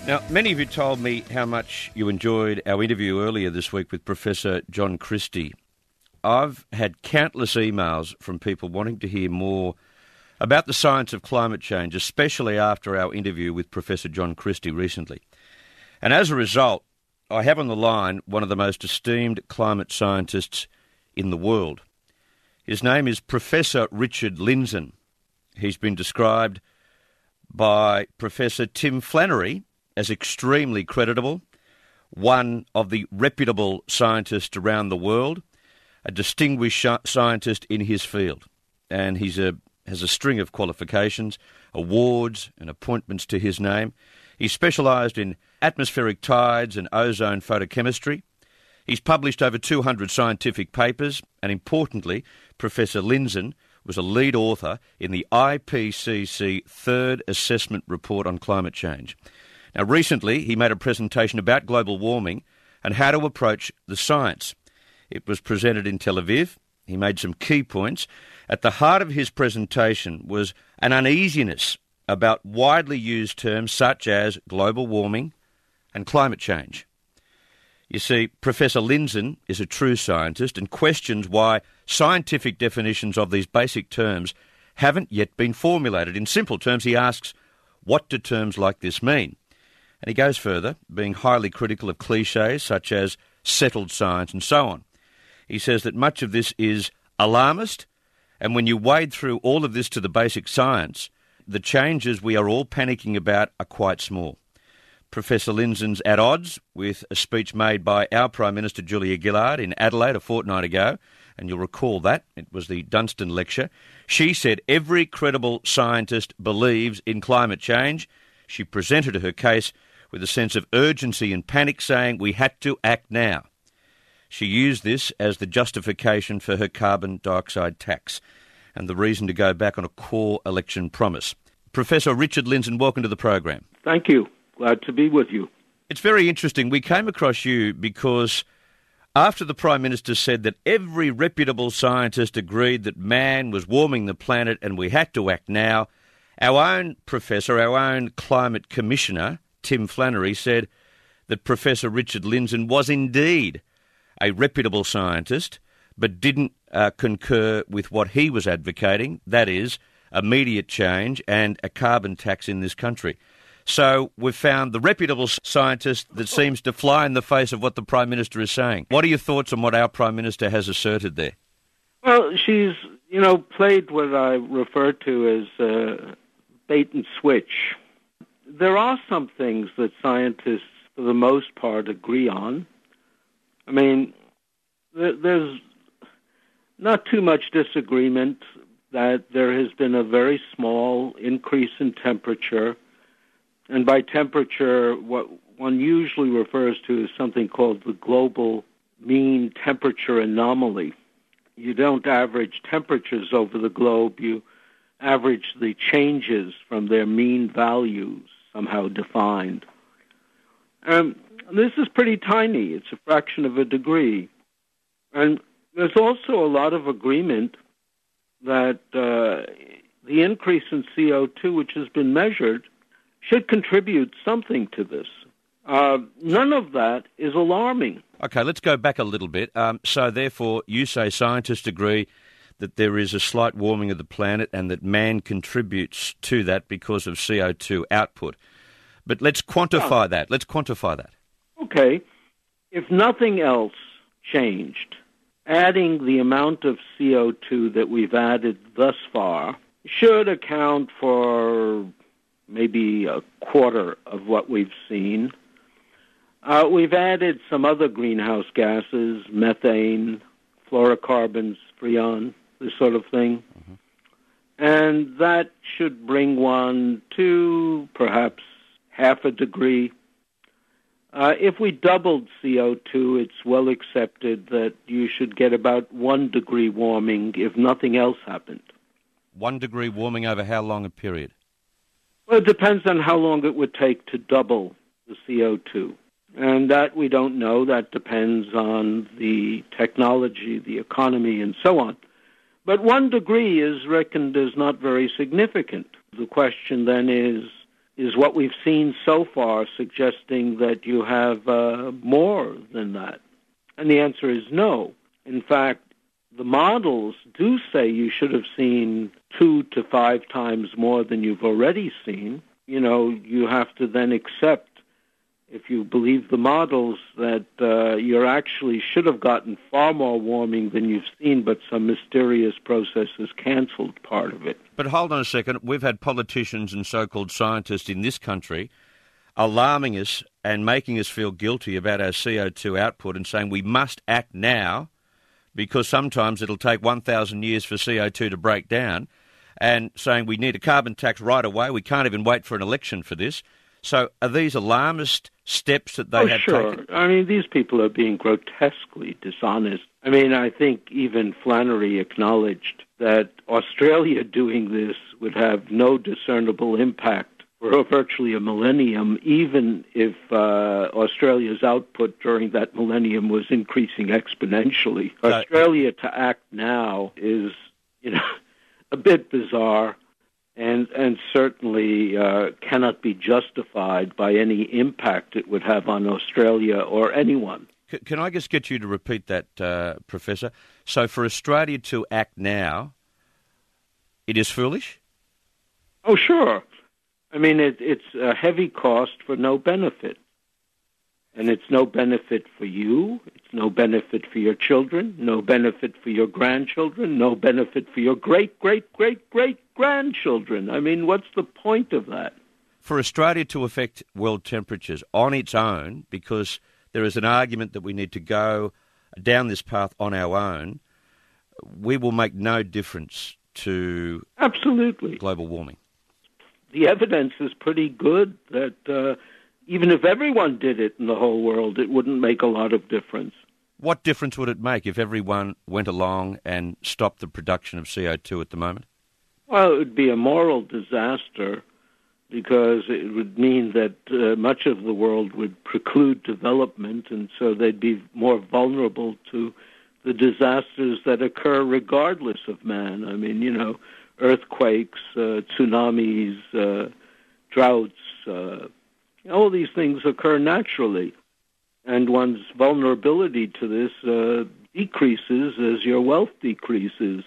Now, many of you told me how much you enjoyed our interview earlier this week with Professor John Christie. I've had countless emails from people wanting to hear more about the science of climate change, especially after our interview with Professor John Christie recently. And as a result, I have on the line one of the most esteemed climate scientists in the world. His name is Professor Richard Lindzen. He's been described by Professor Tim Flannery as extremely creditable, one of the reputable scientists around the world, a distinguished scientist in his field. And he has a string of qualifications, awards and appointments to his name. He specialised in atmospheric tides and ozone photochemistry. He's published over 200 scientific papers, and importantly, Professor Lindzen was a lead author in the IPCC Third Assessment Report on Climate Change. Now, recently, he made a presentation about global warming and how to approach the science. It was presented in Tel Aviv. He made some key points. At the heart of his presentation was an uneasiness about widely used terms such as global warming and climate change. You see, Professor Lindzen is a true scientist and questions why scientific definitions of these basic terms haven't yet been formulated. In simple terms, he asks, what do terms like this mean? And he goes further, being highly critical of cliches such as settled science and so on. He says that much of this is alarmist, and when you wade through all of this to the basic science, the changes we are all panicking about are quite small. Professor Lindzen's at odds with a speech made by our Prime Minister Julia Gillard in Adelaide a fortnight ago, and you'll recall that. It was the Dunstan lecture. She said every credible scientist believes in climate change. She presented her case with a sense of urgency and panic, saying we had to act now. She used this as the justification for her carbon dioxide tax and the reason to go back on a core election promise. Professor Richard Lindzen, welcome to the program. Thank you. Glad to be with you. It's very interesting. We came across you because after the Prime Minister said that every reputable scientist agreed that man was warming the planet and we had to act now, our own professor, our own climate commissioner, Tim Flannery, said that Professor Richard Lindzen was indeed a reputable scientist, but didn't concur with what he was advocating, that is, immediate change and a carbon tax in this country. So we've found the reputable scientist that seems to fly in the face of what the Prime Minister is saying. What are your thoughts on what our Prime Minister has asserted there? Well, she's, played what I refer to as bait and switch. There are some things that scientists, for the most part, agree on. I mean, there's not too much disagreement that there has been a very small increase in temperature. And by temperature, what one usually refers to is something called the global mean temperature anomaly. You don't average temperatures over the globe. You average the changes from their mean values, somehow defined. This is pretty tiny. It's a fraction of a degree. And there's also a lot of agreement that the increase in CO2, which has been measured, should contribute something to this. None of that is alarming. Okay, let's go back a little bit. So therefore, you say scientists agree that there is a slight warming of the planet and that man contributes to that because of CO2 output. But let's quantify that. Let's quantify that. Okay. If nothing else changed, adding the amount of CO2 that we've added thus far should account for maybe a quarter of what we've seen. We've added some other greenhouse gases, methane, fluorocarbons, freon, this sort of thing. Mm-hmm. And that should bring one to perhaps half a degree. If we doubled CO2, it's well accepted that you should get about 1 degree warming if nothing else happened. 1 degree warming over how long a period? Well, it depends on how long it would take to double the CO2. And that we don't know. That depends on the technology, the economy, and so on. But 1 degree is reckoned as not very significant. The question then is is what we've seen so far suggesting that you have more than that? And the answer is no. In fact, the models do say you should have seen 2 to 5 times more than you've already seen. You know, you have to then accept, if you believe the models, that you actually should have gotten far more warming than you've seen, but some mysterious process has canceled part of it. But hold on a second. We've had politicians and so-called scientists in this country alarming us and making us feel guilty about our CO2 output and saying we must act now because sometimes it'll take 1,000 years for CO2 to break down, and saying we need a carbon tax right away. We can't even wait for an election for this. So are these alarmist steps that they have taken? I mean, these people are being grotesquely dishonest. I mean, I think even Flannery acknowledged that Australia doing this would have no discernible impact for virtually a millennium, even if Australia's output during that millennium was increasing exponentially. Australia to act now is, a bit bizarre and certainly cannot be justified by any impact it would have on Australia or anyone. Can I just get you to repeat that, Professor? So for Australia to act now, it is foolish? Oh, sure. I mean, it's a heavy cost for no benefit. And it's no benefit for you. It's no benefit for your children, no benefit for your grandchildren, no benefit for your great-great-great-great-grandchildren. I mean, what's the point of that? For Australia to affect world temperatures on its own, because there is an argument that we need to go down this path on our own, we will make no difference to absolutely global warming. The evidence is pretty good that even if everyone did it in the whole world, it wouldn't make a lot of difference. What difference would it make if everyone went along and stopped the production of CO2 at the moment? Well, it would be a moral disaster because it would mean that much of the world would preclude development, and so they'd be more vulnerable to the disasters that occur regardless of man. I mean, earthquakes, tsunamis, droughts, all these things occur naturally. And one's vulnerability to this decreases as your wealth decreases,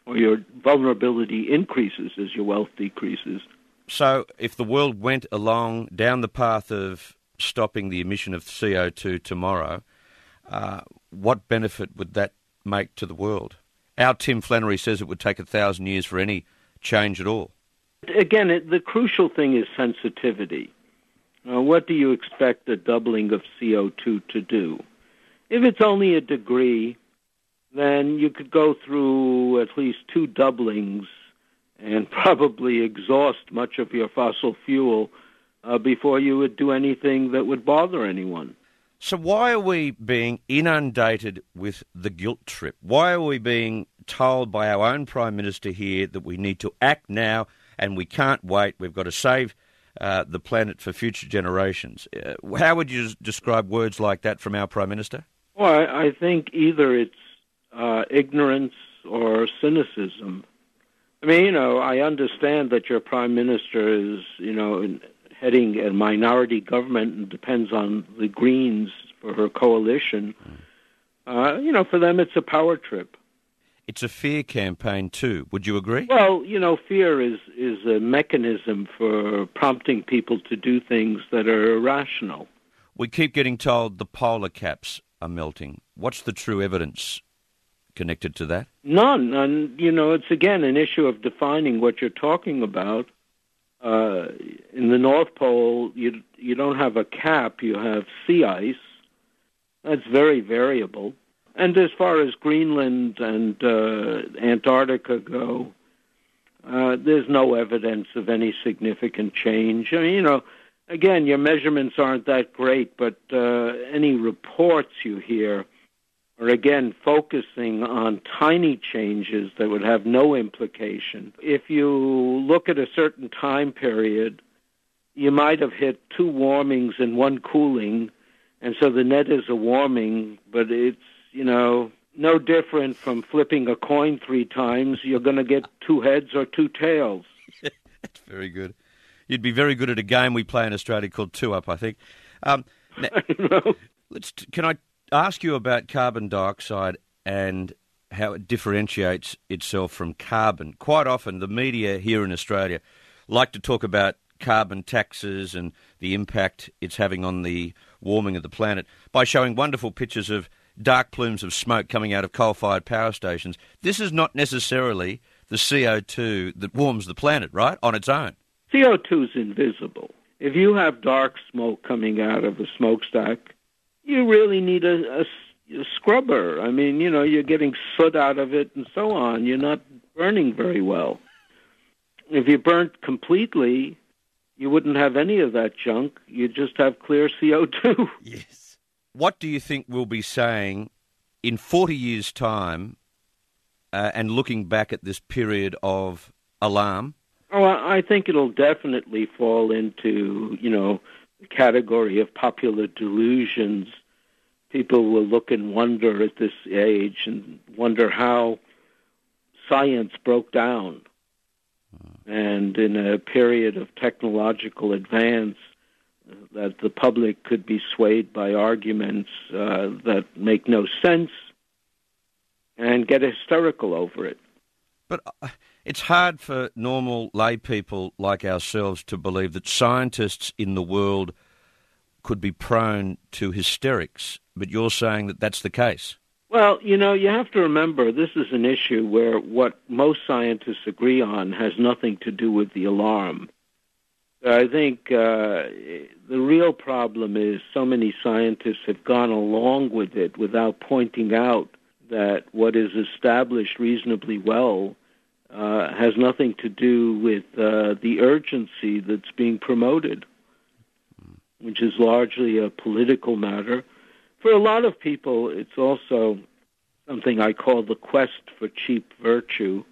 or your vulnerability increases as your wealth decreases. So if the world went along down the path of stopping the emission of CO2 tomorrow, what benefit would that make to the world? Our Tim Flannery says it would take 1,000 years for any change at all. Again, the crucial thing is sensitivity. What do you expect a doubling of CO2 to do? If it's only a degree, then you could go through at least 2 doublings and probably exhaust much of your fossil fuel before you would do anything that would bother anyone. So why are we being inundated with the guilt trip? Why are we being told by our own Prime Minister here that we need to act now and we can't wait, we've got to save the planet for future generations? How would you describe words like that from our Prime Minister? Well, I think either it's ignorance or cynicism. I mean, I understand that your Prime Minister is, heading a minority government and depends on the Greens for her coalition. For them it's a power trip. It's a fear campaign too. Would you agree? Well, fear is a mechanism for prompting people to do things that are irrational. We keep getting told the polar caps are melting. What's the true evidence connected to that? None. And, it's again an issue of defining what you're talking about. In the North Pole, you don't have a cap, you have sea ice. That's very variable. And as far as Greenland and Antarctica go, there's no evidence of any significant change. I mean, again, your measurements aren't that great, but any reports you hear are, again, focusing on tiny changes that would have no implication. If you look at a certain time period, you might have hit 2 warmings and 1 cooling, and so the net is a warming, but it's, no different from flipping a coin 3 times. You're going to get 2 heads or 2 tails. That's very good. You'd be very good at a game we play in Australia called Two Up, I think. Now, can I ask you about carbon dioxide and how it differentiates itself from carbon? Quite often, the media here in Australia like to talk about carbon taxes and the impact it's having on the warming of the planet by showing wonderful pictures of dark plumes of smoke coming out of coal-fired power stations. This is not necessarily the CO2 that warms the planet, right, on its own. CO2 is invisible. If you have dark smoke coming out of a smokestack, you really need a scrubber. I mean, you're getting soot out of it and so on. You're not burning very well. If you burnt completely, you wouldn't have any of that junk. You'd just have clear CO2. Yes. What do you think we'll be saying in 40 years' time and looking back at this period of alarm? Oh, I think it'll definitely fall into, the category of popular delusions. People will look and wonder at this age and wonder how science broke down. And in a period of technological advance, that the public could be swayed by arguments that make no sense and get hysterical over it. But it's hard for normal lay people like ourselves to believe that scientists in the world could be prone to hysterics, but you're saying that that's the case. Well, you have to remember this is an issue where what most scientists agree on has nothing to do with the alarm. I think the real problem is so many scientists have gone along with it without pointing out that what is established reasonably well has nothing to do with the urgency that's being promoted, which is largely a political matter. For a lot of people, it's also something I call the quest for cheap virtue.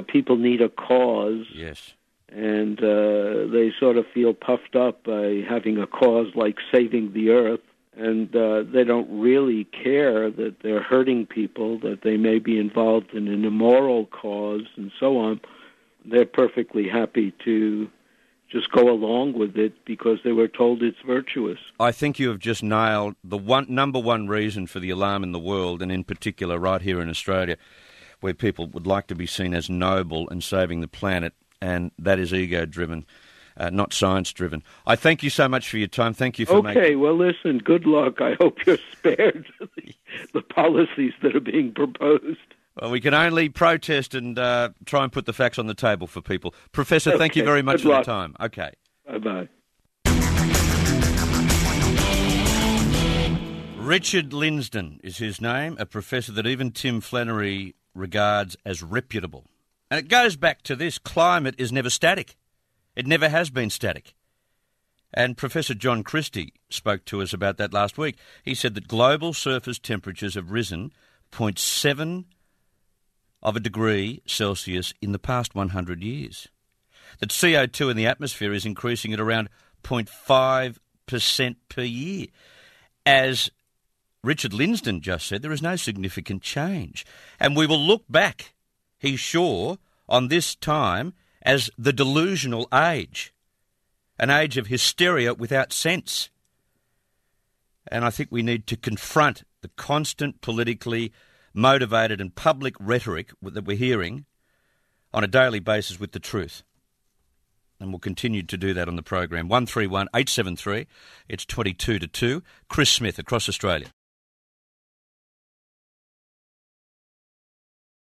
People need a cause. Yes. And they sort of feel puffed up by having a cause like saving the earth. And they don't really care that they're hurting people, that they may be involved in an immoral cause and so on. They're perfectly happy to just go along with it because they were told it's virtuous. I think you have just nailed the number one reason for the alarm in the world, and in particular right here in Australia, where people would like to be seen as noble and saving the planet, and that is ego-driven, not science-driven. I thank you so much for your time. Thank you for making... Okay, well, listen, good luck. I hope you're spared the policies that are being proposed. Well, we can only protest and try and put the facts on the table for people. Professor, thank you very much for the time. Okay. Bye-bye. Richard Lindzen is his name, a professor that even Tim Flannery regards as reputable. And it goes back to this: climate is never static. It never has been static. And Professor John Christie spoke to us about that last week. He said that global surface temperatures have risen 0.7 of a degree Celsius in the past 100 years. That CO2 in the atmosphere is increasing at around 0.5% per year. As Richard Lindzen just said, there is no significant change. And we will look back, he's sure, on this time as the delusional age, an age of hysteria without sense. And I think we need to confront the constant politically motivated and public rhetoric that we're hearing on a daily basis with the truth. And we'll continue to do that on the program. 131 873, it's 22 to 2. Chris Smith across Australia.